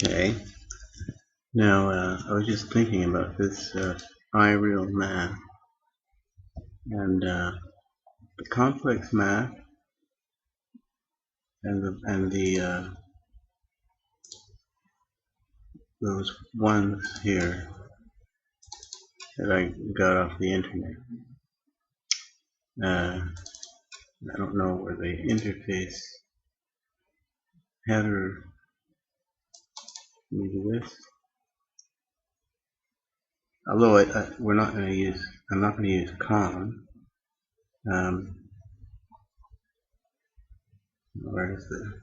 Okay. Now, I was just thinking about this IRealMath and the complex math and the those ones here that I got off the internet. I don't know where the interface header. Let me do this. Although we're not going to use, I'm not going to use com. Where's the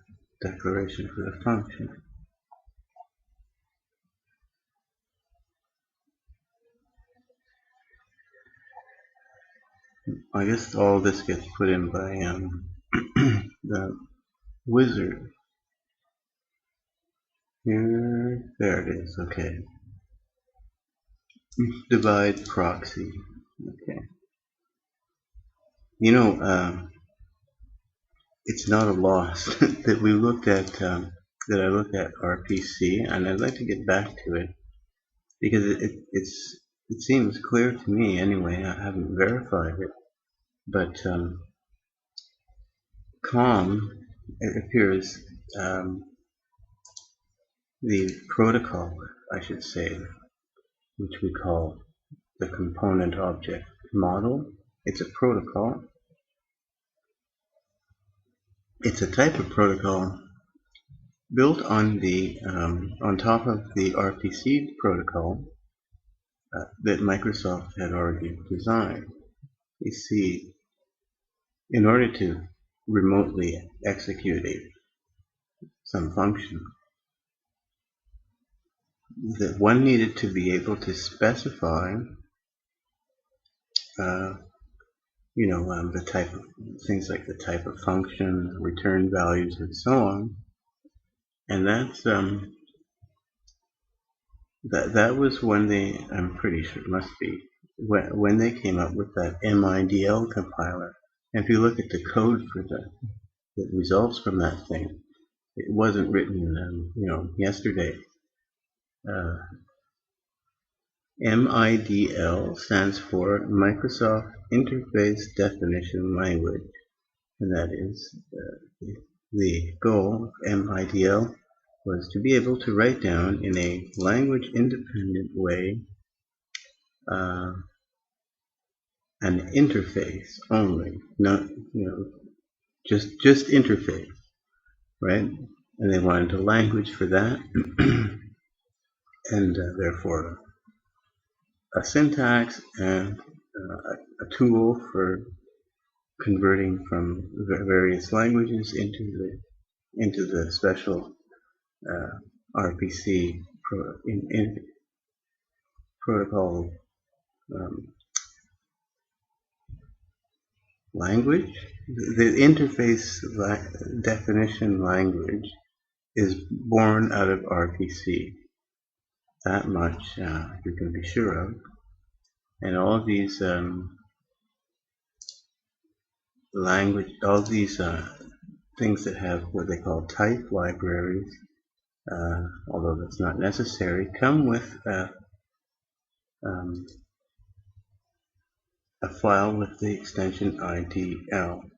declaration for the function? I guess all this gets put in by the wizard. Here, there it is. Okay. Divide proxy. Okay. You know, it's not a loss that we looked at. That I looked at RPC, and I'd like to get back to it because it seems clear to me anyway. I haven't verified it, but COM, it appears the protocol, I should say, which we call the component object model. It's a protocol. It's a type of protocol built on the on top of the RPC protocol that Microsoft had already designed. You see, in order to remotely execute some function, that one needed to be able to specify the type of things like the type of function, return values, and so on. And that's that was when they, I'm pretty sure it must be, when they came up with that MIDL compiler. And if you look at the code for that results from that thing, it wasn't written yesterday. MIDL stands for Microsoft Interface Definition Language, and that is the goal of MIDL was to be able to write down in a language independent way an interface only, not just interface, right? And they wanted a language for that, and therefore a syntax and a tool for converting from various languages into the special RPC protocol language. The interface definition language is born out of RPC. That much you can be sure of. And all of these all these things that have what they call type libraries, although that's not necessary, come with a file with the extension IDL.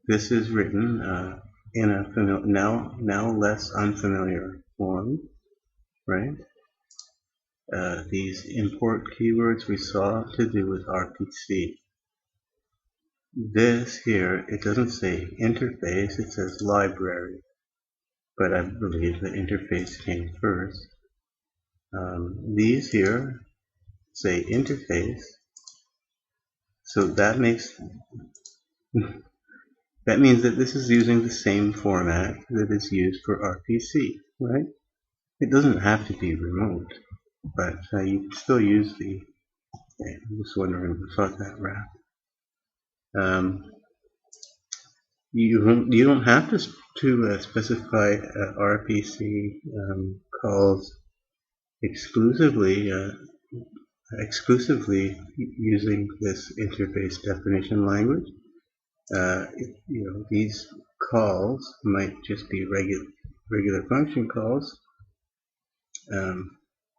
This is written in a now less unfamiliar form, right? These import keywords we saw to do with RPC. This here, it doesn't say interface, it says library, but I believe the interface came first. These here say interface, so that means that this is using the same format that is used for RPC, right? It doesn't have to be remote, but you can still use the. I'm just wondering if I thought that right. You don't have to specify RPC calls exclusively using this interface definition language. These calls might just be regular function calls,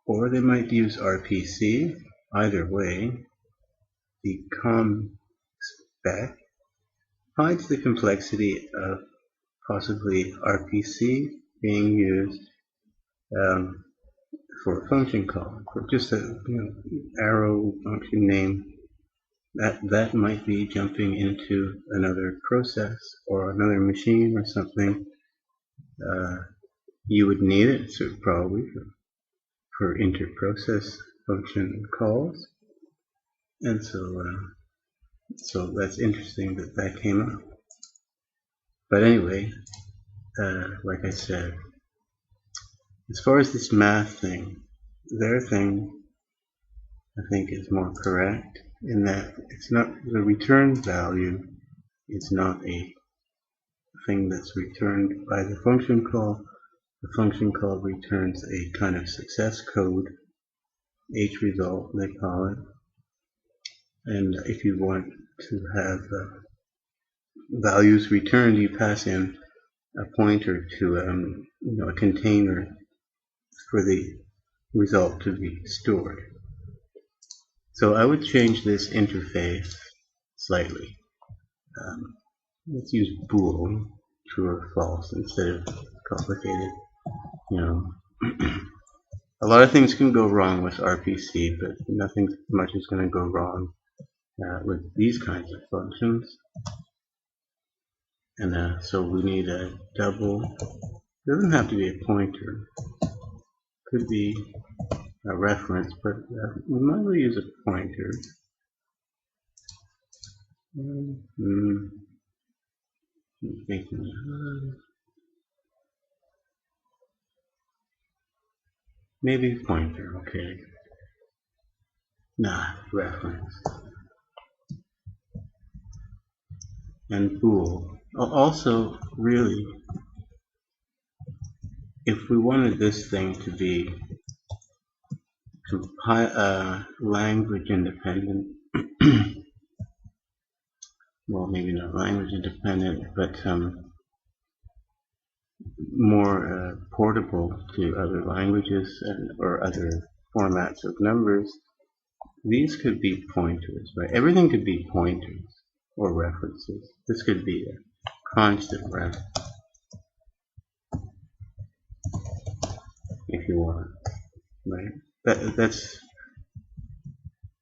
or they might use RPC. Either way, the ComSpec hides the complexity of possibly RPC being used for a function call, for just a arrow function name. That might be jumping into another process or another machine or something. You would need it, so probably for inter-process function calls, and so that's interesting that came up. But anyway, like I said, as far as this math thing, their thing, I think, is more correct in that it's not the return value. It's not a thing that's returned by the function call. The function call returns a kind of success code, H result they call it. And if you want to have values returned, you pass in a pointer to a container for the result to be stored. So I would change this interface slightly. Let's use bool, true or false, instead of complicated. A lot of things can go wrong with RPC, but nothing much is going to go wrong with these kinds of functions. And so we need a double. It doesn't have to be a pointer. Could be a reference, but we might well use a pointer. Maybe pointer, okay. Nah, reference. And bool. Also, really, if we wanted this thing to be language independent, well, maybe not language independent, but more portable to other languages or other formats of numbers, these could be pointers, right? Everything could be pointers or references. This could be a constant ref if you want, right?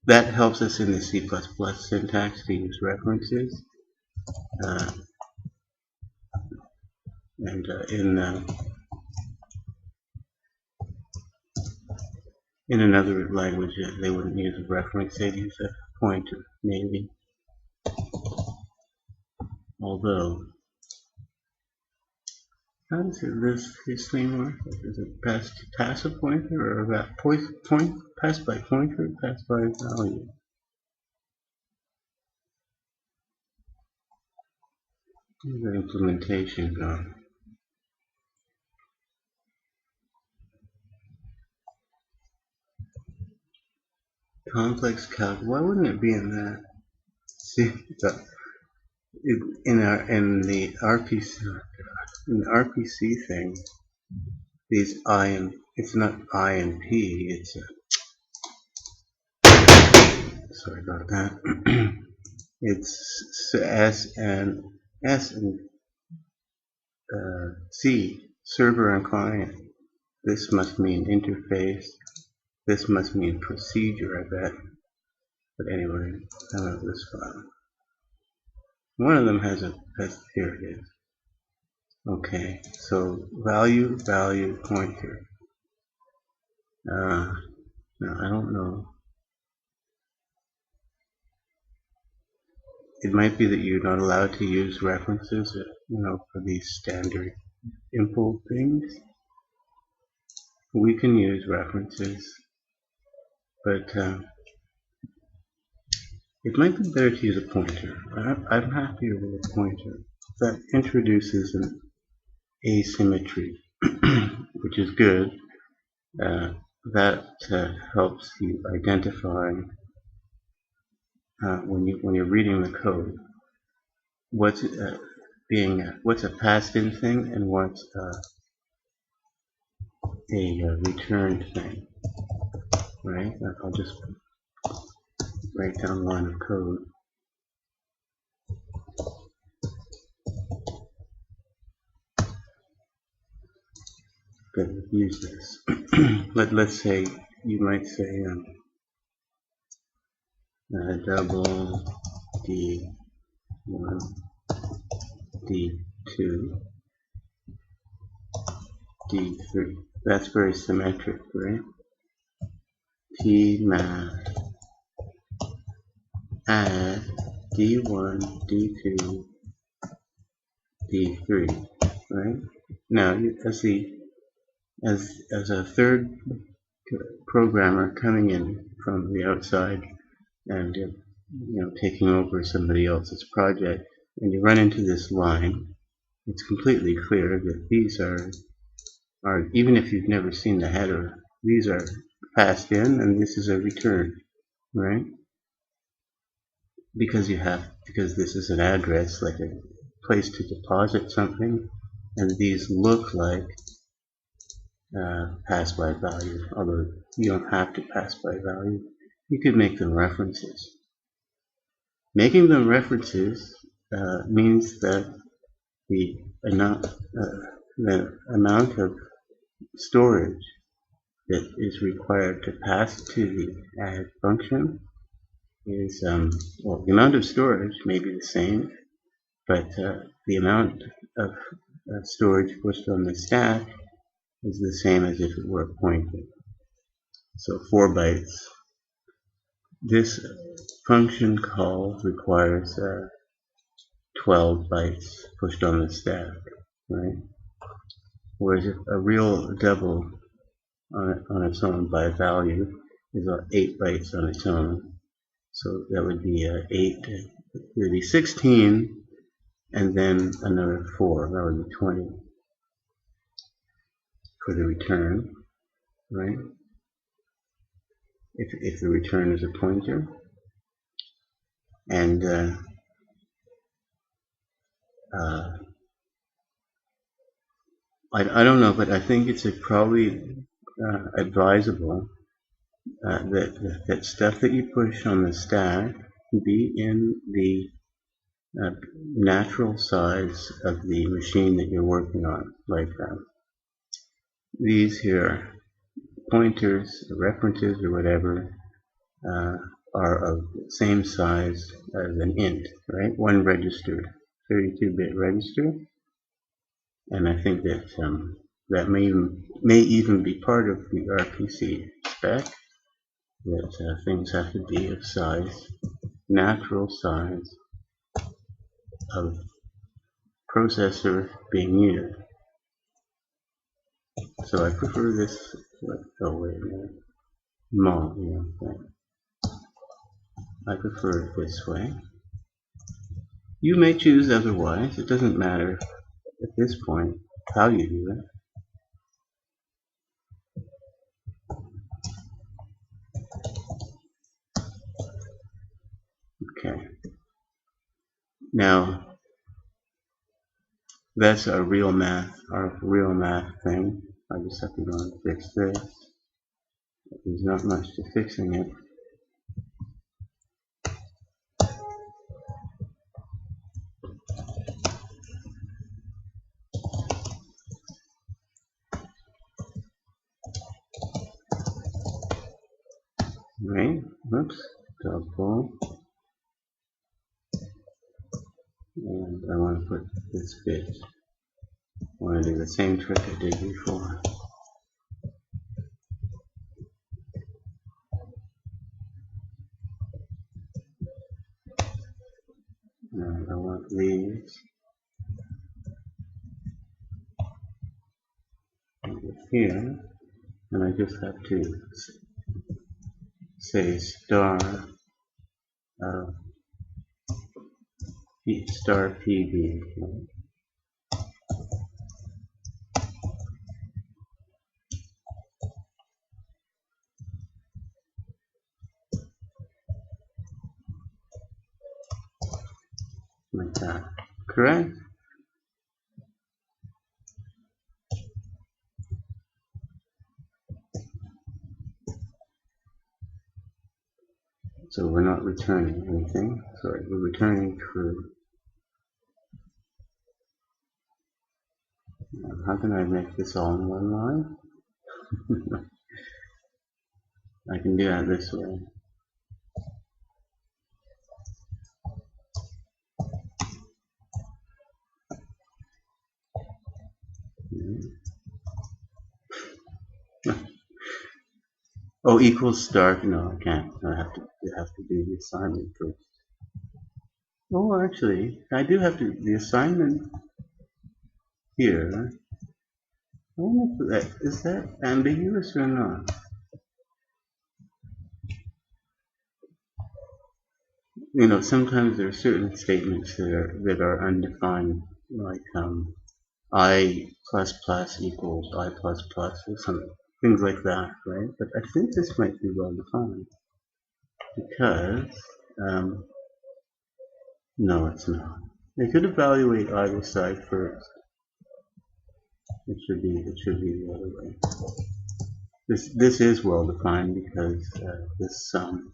That helps us in the C++ syntax to use references. And in another language, they wouldn't use a reference, they'd use a pointer, maybe. Although, how does this thing work? Is it pass a pointer, or that pass by pointer, pass by value? Here's the implementation going. Complex calc. Why wouldn't it be in that? See, in the RPC thing, these I and it's not I and P. It's sorry about that. It's S and C, server and client. This must mean interface. This must mean procedure, I bet. But anyway, how about this file? One of them has here it is. Okay, so value pointer. Now I don't know. It might be that you're not allowed to use references, for these standard impl things. We can use references, but it might be better to use a pointer. I'm happier with a pointer. That introduces an asymmetry, which is good. That helps you identify when you're reading the code being what's a past-in thing and what's a returned thing, right? I'll just write down a line of code. That would use this. Let's say you might say double D1, D2, D3. That's very symmetric, right? T-math add D1, D2, D3, right? Now, as a third programmer coming in from the outside and taking over somebody else's project, and you run into this line, it's completely clear that these are even if you've never seen the header, these are passed in and this is a return, right? Because this is an address, like a place to deposit something, and these look like pass by value, although you don't have to pass by value. You could make them references. Making them references means that the amount of storage that is required to pass to the add function is, well, the amount of storage may be the same, but the amount of storage pushed on the stack is the same as if it were a pointer. So 4 bytes. This function call requires 12 bytes pushed on the stack, right? Whereas a real double on its own by value is 8 bytes on its own. So that would be 8, it would be 16, and then another 4, that would be 20 for the return, right? If the return is a pointer. And I don't know, but I think it's probably advisable that stuff that you push on the stack be in the natural size of the machine that you're working on. Like these pointers, references, or whatever, are of the same size as an int, right? One register, 32-bit register. And I think that that may even be part of the RPC spec, that things have to be of size, natural size of processor being used. So I prefer this. Oh wait a minute. I prefer it this way. You may choose otherwise. It doesn't matter at this point how you do it. Okay. Now that's our real math thing. I just have to go and fix this. There's not much to fixing it. Right? Oops. Double. And I want to put this bit. I want to do the same trick I did before. And I want these over here, and I just have to say star PB. Like that. Correct? So we're not returning anything. Sorry, we're returning true. How can I make this all in one line? I can do that this way. Oh, equals star. No, I can't. I have to do the assignment first. Oh, actually, I do have to. The assignment here. I wonder if that is that ambiguous or not. You know, sometimes there are certain statements that are undefined, like I plus plus equals I plus plus or something, things like that, right? But I think this might be well defined because no, it's not. They could evaluate either side first. It should be the other way. This is well defined because this sum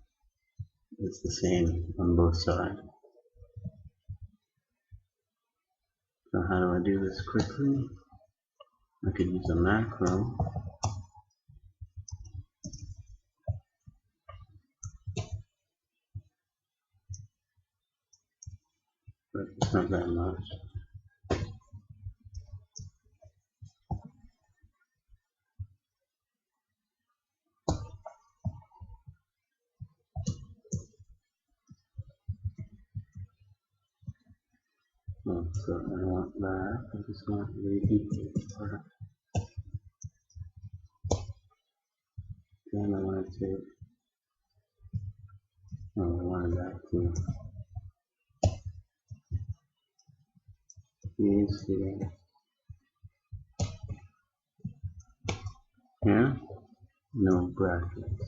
is the same on both sides. So how do I do this quickly? I could use a macro. But it's not that much. Oh, so I want that. I just want the equal part. Then I want to take. Oh, I wanted that too. These here. Yeah? No brackets.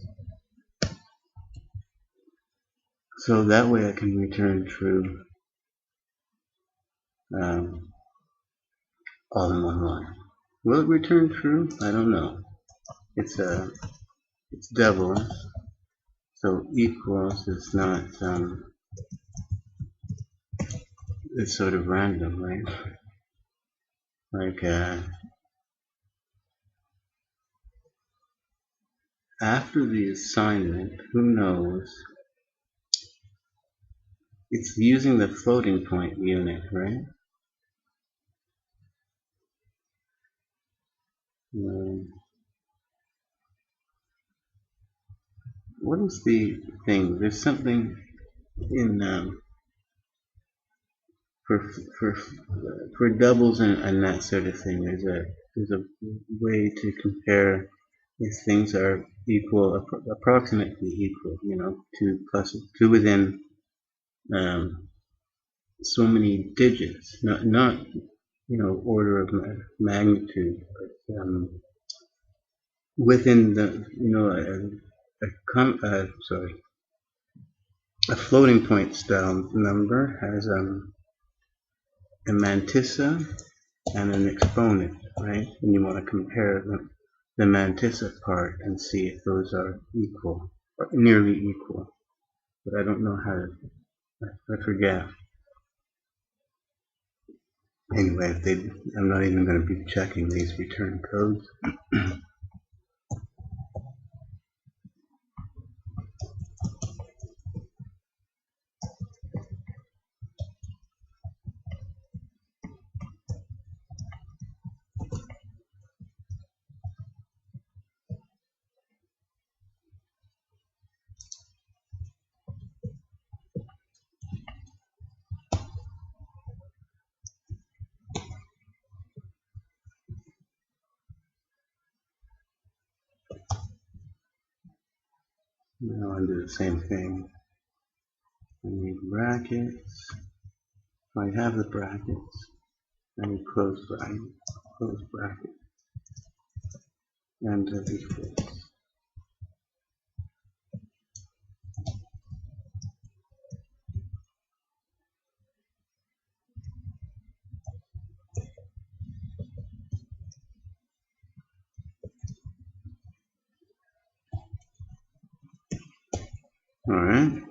So that way I can return true all in one line. Will it return true? I don't know. It's double, so equals is not it's sort of random, right? Like after the assignment, who knows? It's using the floating point unit, right? What is the thing? There's something in for for for doubles and that sort of thing. There's a way to compare if things are equal, approximately equal. You know, two within so many digits, not order of magnitude, but within the sorry, a floating point style number has a mantissa and an exponent, right? And you want to compare the mantissa part and see if those are equal or nearly equal. But I don't know how to. I forget. Anyway, I'm not even going to be checking these return codes. Now I'll do the same thing. I need brackets. If I have the brackets, I need close bracket, and equals. Alright,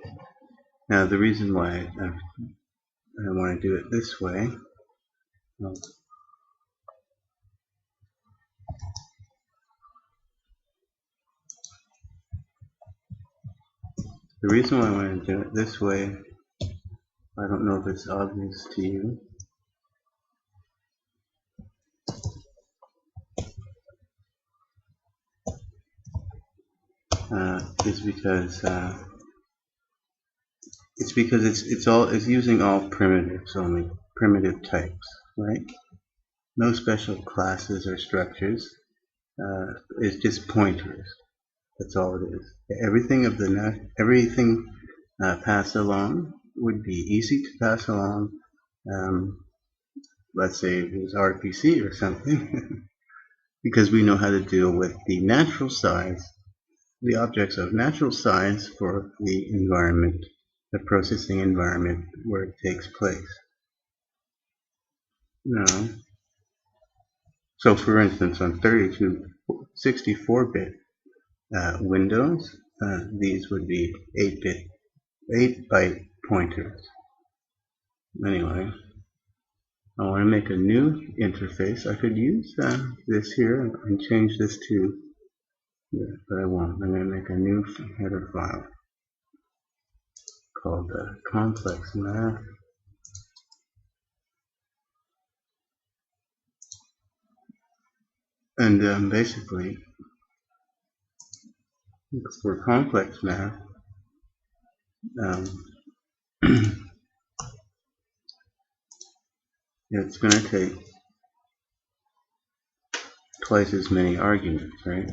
now the reason why I want to do it this way, well, the reason why I want to do it this way, I don't know if it's obvious to you, is because it's using all primitives, only primitive types, right? No special classes or structures. It's just pointers. That's all it is. Everything passed along would be easy to pass along. Let's say it was RPC or something, because we know how to deal with the natural size, the objects of natural size for the environment, the processing environment where it takes place. Now, so for instance, on 32, 64-bit Windows, these would be 8-byte pointers. Anyway, I want to make a new interface. I could use this here and change this to, but I won't. I'm going to make a new header file called IComplexMath. And basically, for complex math, it's going to take twice as many arguments, right?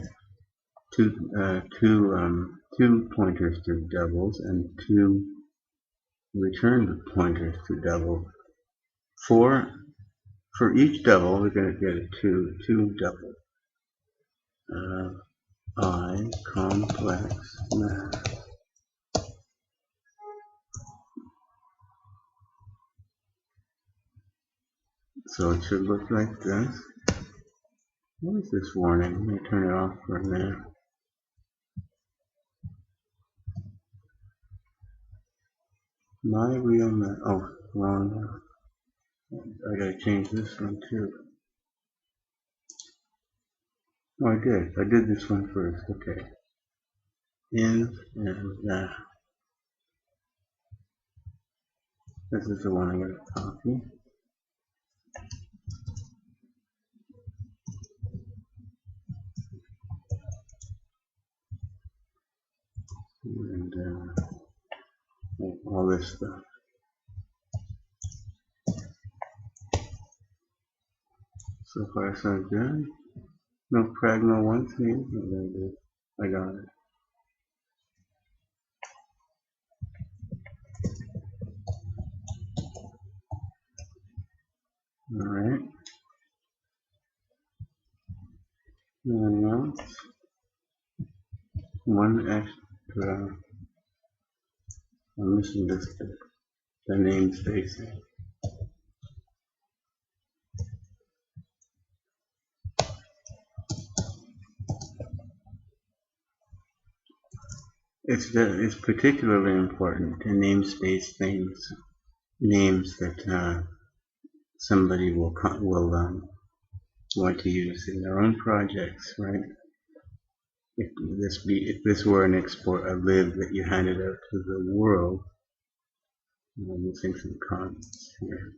Two pointers to doubles and two return pointers to double. For each double, we're going to get a two double. IComplexMath. So it should look like this. What is this warning? Let me turn it off for a minute. IRealMath. Oh, wrong. I gotta change this one too. Oh, I did this one first. Okay. And this is the one I gotta copy. And all this stuff. So far so good. No pragma once needed. No, very good. I got it. Alright. And now one extra. I'm missing this bit. The namespace. It's particularly important to namespace things, names that somebody will want to use in their own projects, right? If this were an export, a lib that you handed out to the world, I'm missing some comments here.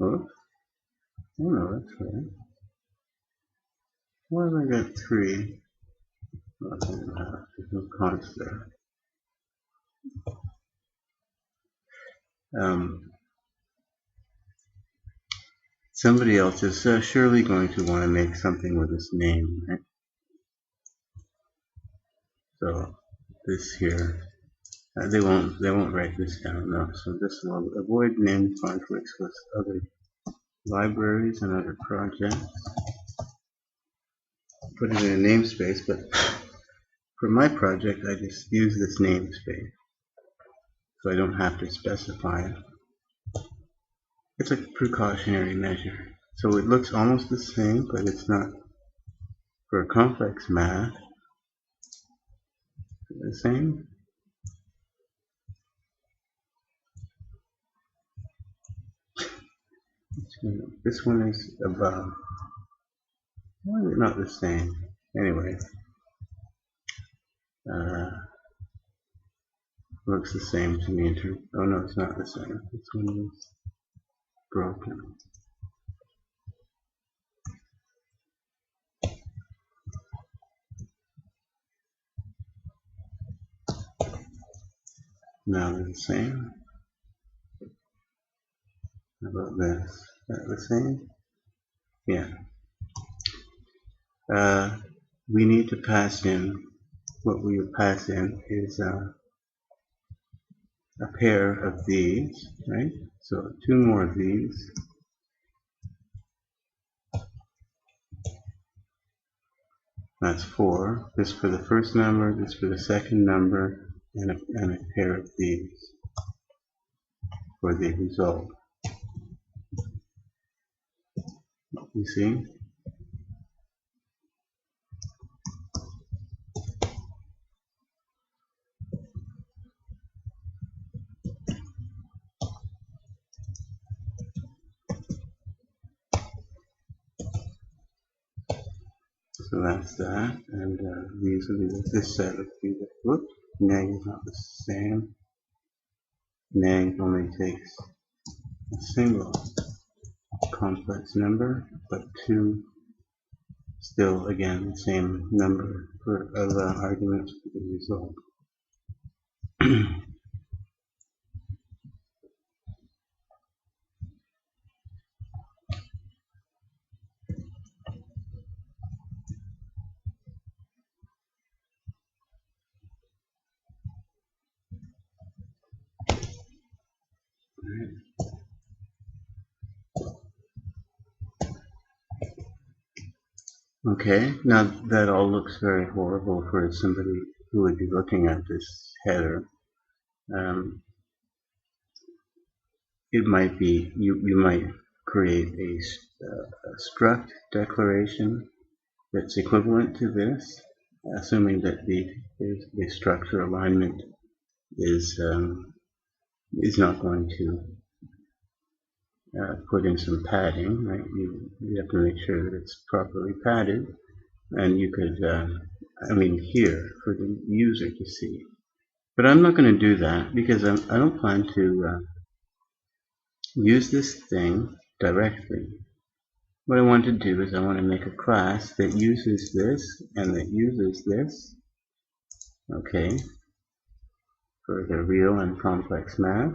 Oops. Oh no, that's right. Why have I got 3? Oh, there's no const there. Somebody else is surely going to want to make something with this name, right? So this here, they won't write this down, no. So this will avoid name conflicts with other libraries and other projects. Put it in a namespace, but for my project, I just use this namespace, so I don't have to specify it. It's a precautionary measure. So it looks almost the same, but it's not. For complex math, the same. This one is above. Why is it not the same? Anyway, looks the same to me in terms. Oh no, it's not the same. This one is broken. Now they're the same. How about this? Is that the same? Yeah. We need to pass in. What we will pass in is a pair of these, right? So two more of these. That's 4. This for the first number, this for the second number, and a pair of these for the result. You see? So that's that, and these will be this set will be the whoop. Neg is not the same. Neg only takes a single complex number, but two still again the same number of arguments for the result. Okay, now that all looks very horrible for somebody who would be looking at this header. It might be, you might create a struct declaration that's equivalent to this, assuming that the structure alignment is not going to put in some padding, right? You have to make sure that it's properly padded, and you could, here for the user to see. But I'm not going to do that because I don't plan to use this thing directly. What I want to do is I want to make a class that uses this and that uses this, okay, for the real and complex math,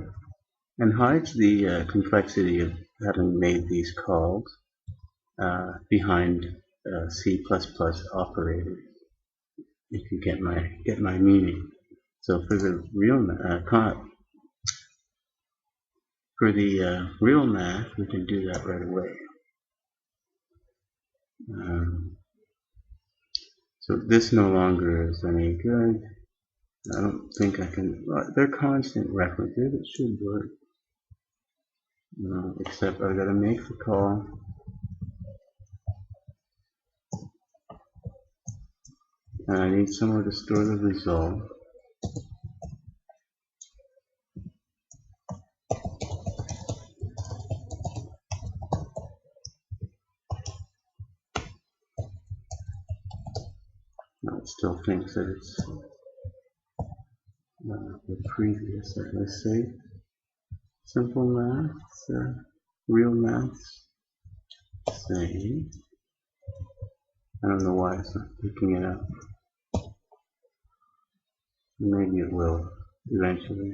and hides the complexity of having made these calls behind C++ operators, if you get my meaning. So for the real real math, we can do that right away. So this no longer is any good. I don't think I can. They're constant references. It should work. Except I've got to make the call. And I need somewhere to store the result. No, it still thinks that it's the previous. Let's say simple math, real math. Say, I don't know why it's not picking it up. Maybe it will eventually.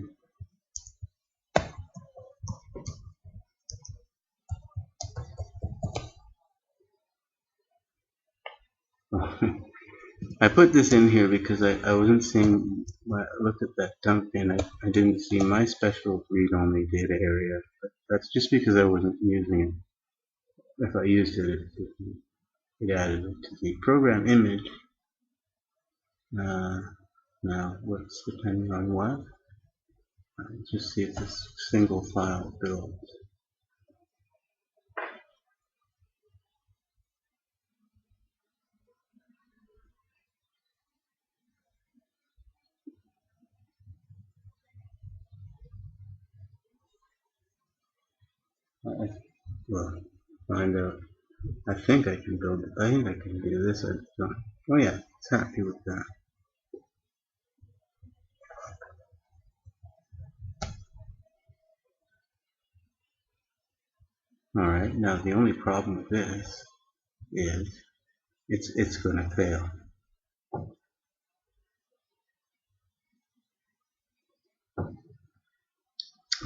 I put this in here because I wasn't seeing, when I looked at that dump bin, I didn't see my special read-only data area. But that's just because I wasn't using it. If I used it, it added it to the program image. Now, what's depending on what? Just see if this single file builds. Well, find out. I think I can build it. I think I can do this. Oh yeah, it's happy with that. Alright, now the only problem with this is it's going to fail.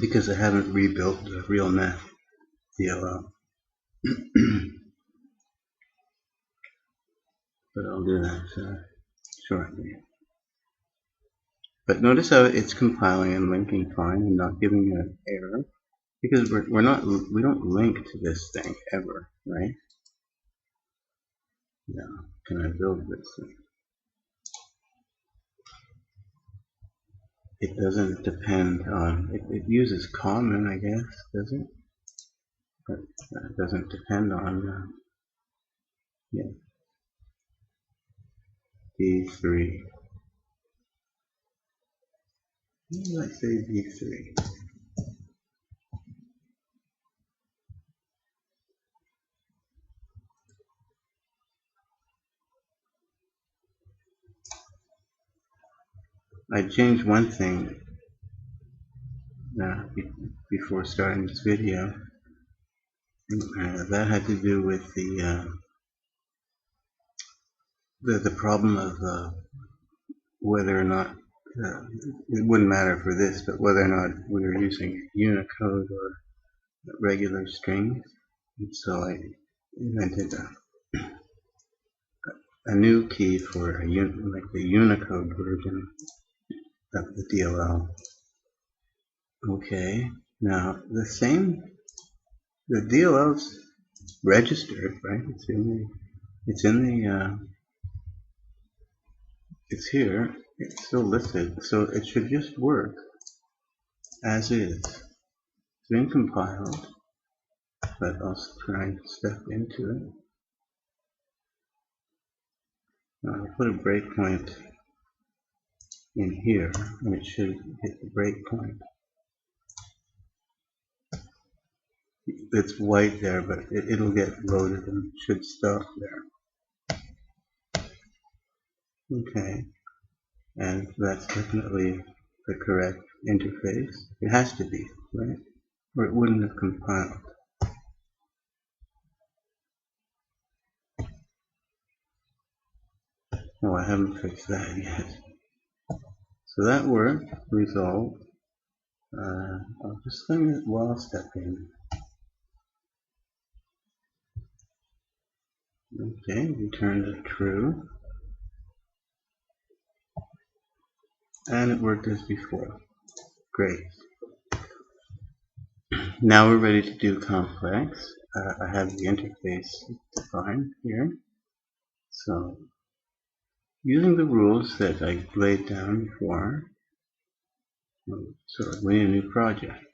Because I haven't rebuilt the IRealMath DLL. But I'll do that shortly. But notice how it's compiling and linking fine and not giving an error. Because we don't link to this thing ever, right? Now, can I build this thing? It doesn't depend on, it uses common, I guess, does it? But it doesn't depend on, yeah, D3. Let's say D3. I changed one thing before starting this video. That had to do with the problem of whether or not it wouldn't matter for this, but whether or not we were using Unicode or regular strings. And so I invented a new key for like the Unicode version of the DLL. Okay, now the DLL's registered, right? It's here. It's still listed, so it should just work as is. It's been compiled, but I'll try and step into it. I'll put a breakpoint in here, and it should hit the breakpoint. It's white there, but it'll get loaded and it should stop there. Okay, and that's definitely the correct interface. It has to be, right? Or it wouldn't have compiled. Oh, I haven't fixed that yet. So that worked, resolved. I'll just sing it while stepping. Okay, returned it true. And it worked as before. Great. Now we're ready to do complex. I have the interface defined here. So, using the rules that I laid down before, so we need a new project,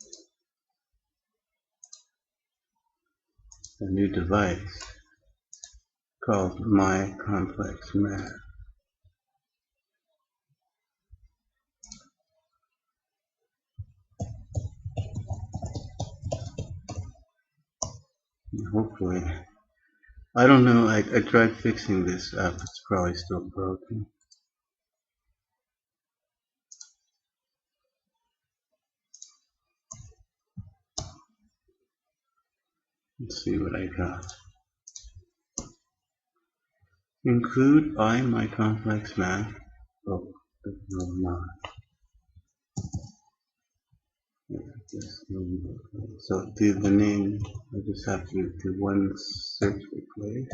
a new device called IComplexMath. Hopefully, I don't know, I tried fixing this up, it's probably still broken. Let's see what I got. Include IComplexMath. Oh, no, not. So do the name, I just have to do one search replace.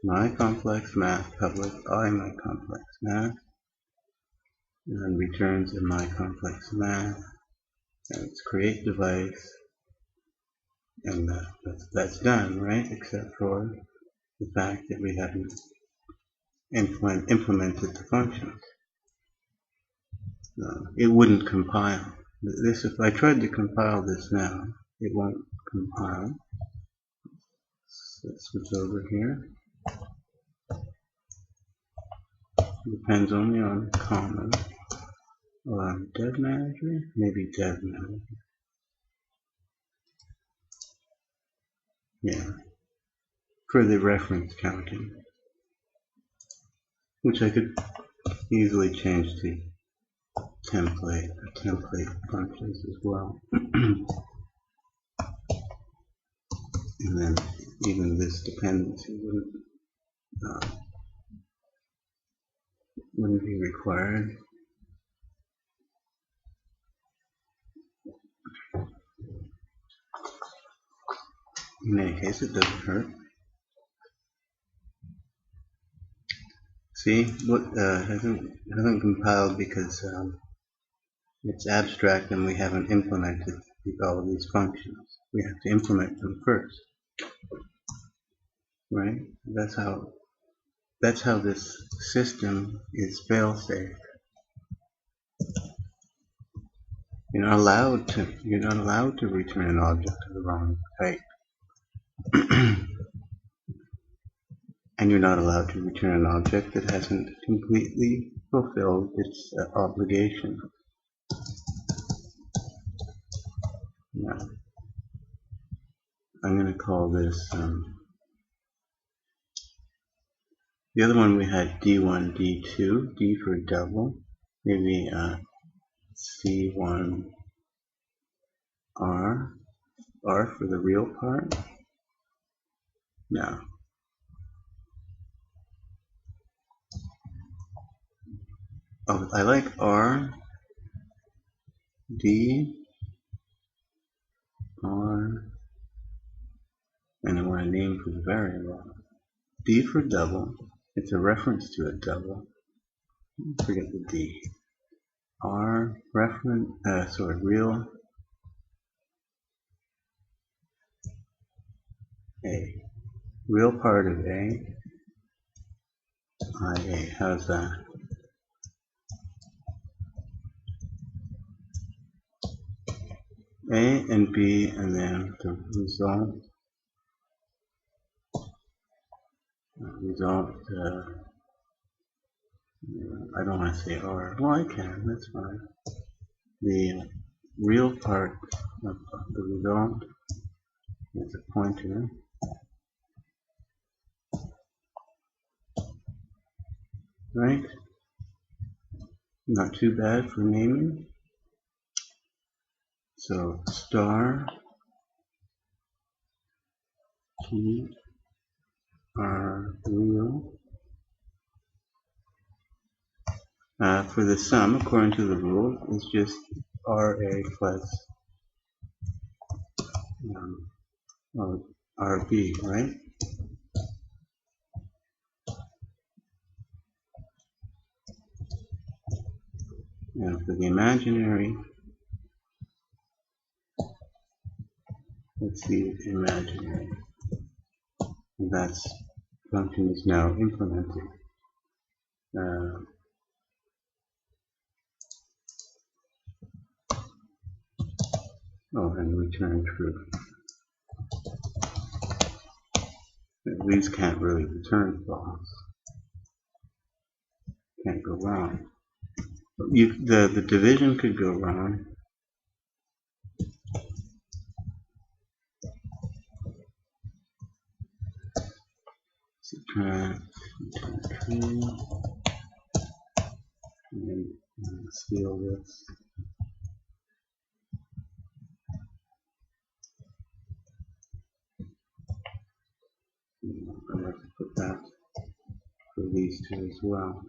IComplexMath public IComplexMath, and returns in IComplexMath, and it's create device, and that's done, right? Except for the fact that we haven't implemented the functions. It wouldn't compile. This, if I tried to compile this now, it won't compile. So let's switch over here. depends only on comma. Dev manager? Maybe dev manager. Yeah. For the reference counting. Which I could easily change to template functions as well. And then even this dependency wouldn't be required. In any case, it doesn't hurt. See, what hasn't compiled because it's abstract and we haven't implemented all of these functions. We have to implement them first, right? That's how this system is fail-safe. You're not allowed to return an object of the wrong type. And you're not allowed to return an object that hasn't completely fulfilled its obligation. Now, I'm going to call this, the other one we had D1, D2, D for double, maybe C1, R for the real part. Now, I like R, D, R, and I want a name for the variable. D for double, it's a reference to a double. Forget the D. R, real A. Real part of A, IA. How's that? A and B, and then the result. I don't want to say R. Well, I can. That's fine. The real part of the result is a pointer. Right? Not too bad for naming. So star T R real. For the sum, according to the rule, is just RA plus RB, right? And for the imaginary, let's see imaginary. And that's function is now implemented. And return true. These can't really return false. Can't go wrong. The division could go wrong. Subtract, return true, and steal this. I'd like to put that for these two as well.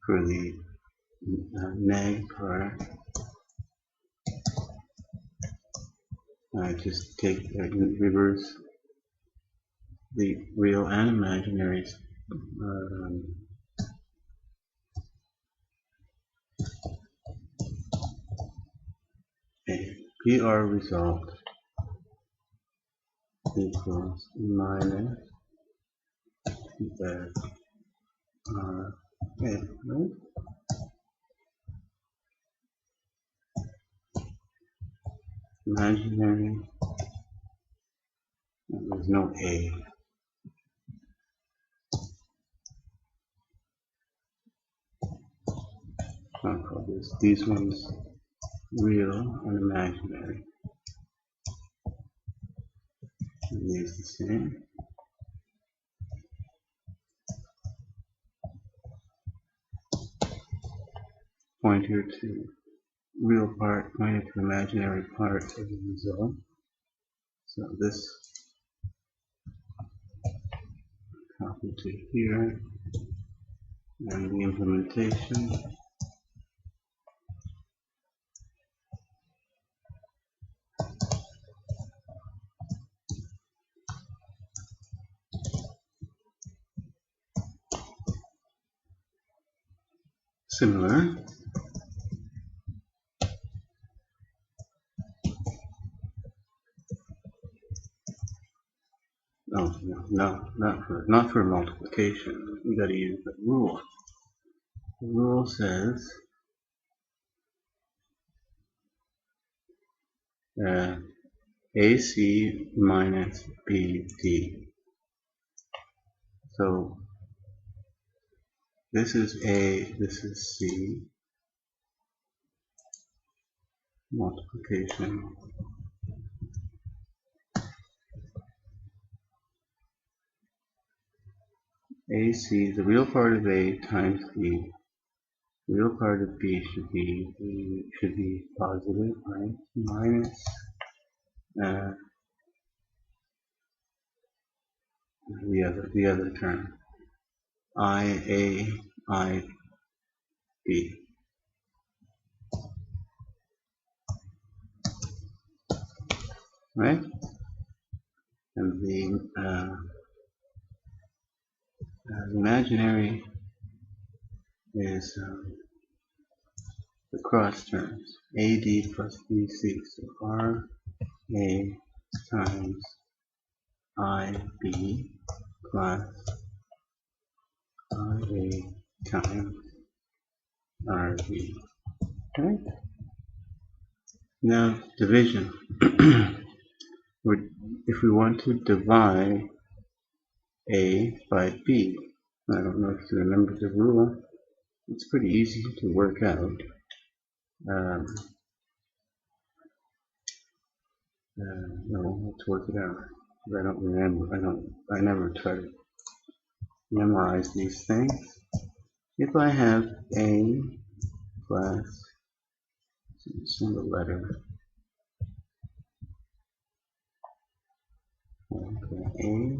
For the neg part, I just take reverse the real and imaginaries. PR result equals minus the right? Imaginary. There's no A. I'll call these ones real and imaginary. And these the same. Pointer to real part, pointer to imaginary part of the result. So this copy to here, and the implementation. Similar. Oh no, not for multiplication. You got to use the rule. The rule says AC minus BD. So this is A, this is C. Multiplication. AC, the real part of A times B. The real part of B should be positive, right? Minus the other term. IA, IB. Right? And the imaginary is the cross terms. AD plus BC. So RA times IB plus IA times RB. Okay? Now division. If we want to divide A by B, I don't know if you remember the rule. It's pretty easy to work out. No, let's work it out. I don't remember. I never try to memorize these things. If I have A plus single letter, okay, A